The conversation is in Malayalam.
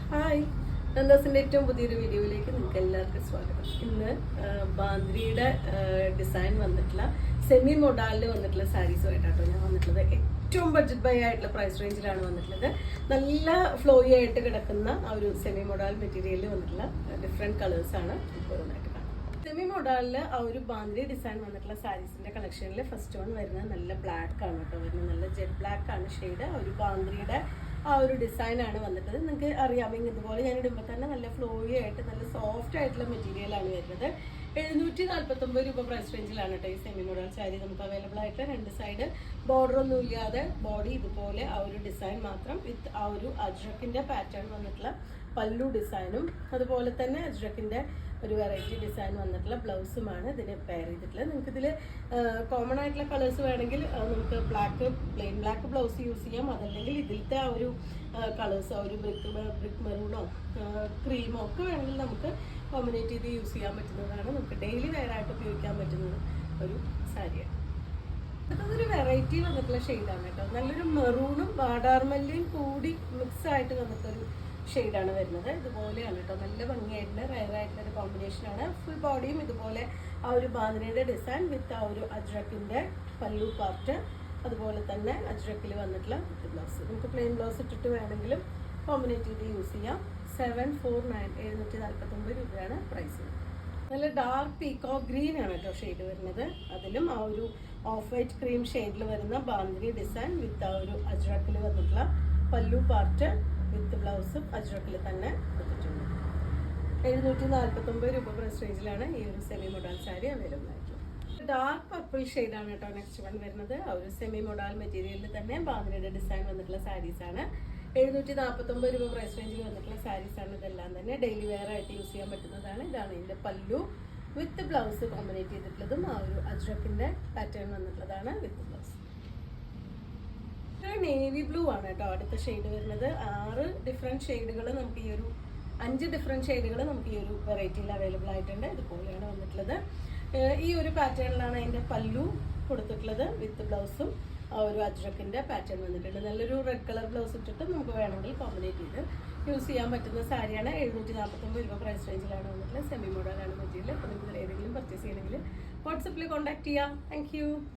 ഹായ്, നന്ദാസിൻ്റെ ഏറ്റവും പുതിയൊരു വീഡിയോയിലേക്ക് നിങ്ങൾക്ക് എല്ലാവർക്കും സ്വാഗതം. ഇന്ന് ബാന്ദ്രിയുടെ ഡിസൈൻ വന്നിട്ടുള്ള സെമി മൊഡാലിൽ വന്നിട്ടുള്ള സാരീസുമായിട്ടാട്ടോ ഞാൻ വന്നിട്ടുള്ളത്. ഏറ്റവും ബഡ്ജറ്റ് ബൈ ആയിട്ടുള്ള പ്രൈസ് റേഞ്ചിലാണ് വന്നിട്ടുള്ളത്. നല്ല ഫ്ലോയി ആയിട്ട് കിടക്കുന്ന ആ ഒരു സെമി മൊഡാൽ മെറ്റീരിയലിൽ വന്നിട്ടുള്ള ഡിഫറെൻറ്റ് കളേഴ്സാണ് ഓരോന്നായിട്ട് കാണുന്നത്. സെമി മൊഡാലിൽ ആ ഒരു ബാന്ദ്രി ഡിസൈൻ വന്നിട്ടുള്ള സാരീസിൻ്റെ കളക്ഷനിൽ ഫസ്റ്റ് വൺ വരുന്നത് നല്ല ബ്ലാക്ക് ആണ് കേട്ടോ വരുന്നത്. നല്ല ജെറ്റ് ബ്ലാക്ക് ആണ് ഷെയ്ഡ്. ഒരു ബാന്ദ്രിയുടെ ആ ഒരു ഡിസൈനാണ് വന്നിട്ടത്. നിങ്ങൾക്ക് അറിയാമെങ്കിൽ ഇതുപോലെ ഞാൻ ഇടുമ്പോൾ തന്നെ നല്ല ഫ്ലോയി ആയിട്ട് നല്ല സോഫ്റ്റ് ആയിട്ടുള്ള മെറ്റീരിയലാണ് വരുന്നത്. 749 രൂപ പ്രൈസ് റേഞ്ചിലാണ് കേട്ടോ ഈ സെമി മോഡൽ സാരി നമുക്ക് അവൈലബിൾ ആയിട്ട്. രണ്ട് സൈഡ് ബോർഡർ ഒന്നും ഇല്ലാതെ ബോഡി ഇതുപോലെ ആ ഒരു ഡിസൈൻ മാത്രം വിത്ത് ആ ഒരു അജ്രക്കിൻ്റെ പാറ്റേൺ വന്നിട്ടുള്ള പല്ലു ഡിസൈനും അതുപോലെ തന്നെ അജ്രക്കിൻ്റെ ഒരു വെറൈറ്റി ഡിസൈൻ വന്നിട്ടുള്ള ബ്ലൗസുമാണ് ഇതിന് പെയർ ചെയ്തിട്ടുള്ളത്. നിങ്ങൾക്ക് ഇതിൽ കോമൺ ആയിട്ടുള്ള കളേഴ്സ് വേണമെങ്കിൽ നമുക്ക് പ്ലെയിൻ ബ്ലാക്ക് ബ്ലൗസ് യൂസ് ചെയ്യാം. അതല്ലെങ്കിൽ ഇതിലത്തെ ആ ഒരു കളേഴ്സ് ആ ഒരു ബ്രിക്ക് മെറൂണോ ക്രീമോ ഒക്കെ വേണമെങ്കിൽ നമുക്ക് കോമ്പിനേറ്റ് ചെയ്ത് യൂസ് ചെയ്യാൻ പറ്റുന്നതാണ്. നമുക്ക് ഡെയിലി വെയർ ആയിട്ട് ഉപയോഗിക്കാൻ പറ്റുന്ന ഒരു സാരിയാണ്. അടുത്തതൊരു വെറൈറ്റി വന്നിട്ടുള്ള ഷെയ്ഡാണ് കേട്ടോ. നല്ലൊരു മെറൂണും വാടാർമല്ലിയും കൂടി മിക്സ് ആയിട്ട് വന്നിട്ടൊരു ഷെയ്ഡാണ് വരുന്നത്. ഇതുപോലെയാണ് കേട്ടോ. നല്ല ഭംഗിയായിട്ടുള്ള റയർ ആയിട്ടുള്ള ഒരു കോമ്പിനേഷനാണ്. ഫുൾ ബോഡിയും ഇതുപോലെ ആ ഒരു ബാന്ദ്രയുടെ ഡിസൈൻ വിത്ത് ആ ഒരു അജ്രക്കിൻ്റെ പല്ലു പാർട്ട്, അതുപോലെ തന്നെ അജ്രക്കിൽ വന്നിട്ടുള്ള ബ്ലൗസ്. നമുക്ക് പ്ലെയിൻ ബ്ലൗസ് ഇട്ടിട്ട് വേണമെങ്കിലും കോമ്പിനേറ്റ് ചെയ്ത് യൂസ് ചെയ്യാം. 749 രൂപയാണ് പ്രൈസ്. നല്ല ഡാർക്ക് പീകോക്ക് ഗ്രീൻ ആണ് കേട്ടോ ഷെയ്ഡ് വരുന്നത്. അതിലും ആ ഒരു ഓഫ് വൈറ്റ് ക്രീം ഷെയ്ഡിൽ വരുന്ന ബാന്ദ്രി ഡിസൈൻ വിത്ത് ആ ഒരു അജ്രക്കിൽ വന്നിട്ടുള്ള പല്ലു പാർട്ട് വിത്ത് ബ്ലൗസും അജ്രക്കിൽ തന്നെ കൊടുത്തിട്ടുണ്ട്. 749 രൂപ പ്രൈസ് റേഞ്ചിലാണ് ഈ ഒരു സെമി മൊഡാൽ സാരി അവൈലബിൾ ആയിട്ടുള്ളത്. ഡാർക്ക് പർപ്പിൾ ഷെയ്ഡാണ് കേട്ടോ നെക്സ്റ്റ് വൺ വരുന്നത്. ആ ഒരു സെമി മൊഡാൽ മെറ്റീരിയലിൽ തന്നെ ബാന്ദ്രയുടെ ഡിസൈൻ വന്നിട്ടുള്ള സാരീസാണ്. 749 രൂപ പ്രൈസ് റേഞ്ചിൽ വന്നിട്ടുള്ള സാരീസാണ് ഇതെല്ലാം തന്നെ. ഡെയിലി വെയർ ആയിട്ട് യൂസ് ചെയ്യാൻ പറ്റുന്നതാണ്. ഇതാണ് ഇതിൻ്റെ പല്ലു വിത്ത് ബ്ലൗസ് കോമ്പിനേറ്റ് ചെയ്തിട്ടുള്ളതും ആ ഒരു അജ്രക്കിൻ്റെ പാറ്റേൺ വന്നിട്ടുള്ളതാണ് വിത്ത് ബ്ലൗസ്. നേവി ബ്ലൂ ആണ് കേട്ടോ അടുത്ത ഷെയ്ഡ് വരുന്നത്. 6 ഡിഫറെൻറ്റ് ഷെയ്ഡുകൾ നമുക്ക് ഈ ഒരു 5 ഡിഫറെൻറ്റ് ഷെയ്ഡുകൾ നമുക്ക് ഈ ഒരു വെറൈറ്റിയിൽ അവൈലബിൾ ആയിട്ടുണ്ട്. ഇതുപോലെയാണ് വന്നിട്ടുള്ളത്. ഈ ഒരു പാറ്റേണിലാണ് അതിൻ്റെ പല്ലു കൊടുത്തിട്ടുള്ളത് വിത്ത് ബ്ലൗസും ആ ഒരു അജ്രക്കിൻ്റെ പാറ്റേൺ വന്നിട്ടുണ്ട്. നല്ലൊരു റെഡ് കളർ ബ്ലൗസ് ഇട്ടിട്ട് നമുക്ക് വേണമെങ്കിൽ കോമ്പിനേറ്റ് ചെയ്ത് യൂസ് ചെയ്യാൻ പറ്റുന്ന സാരിയാണ്. 749 രൂപ പ്രൈസ് റേഞ്ചിലാണ് വന്നിട്ടുള്ളത്. സെമി മോഡലാണ് മെറ്റീരിയൽ. അപ്പോൾ നിങ്ങൾക്ക് ഏതെങ്കിലും പർച്ചേസ് ചെയ്യണമെങ്കിൽ വാട്സപ്പിൽ കോൺടാക്ട് ചെയ്യാം. താങ്ക്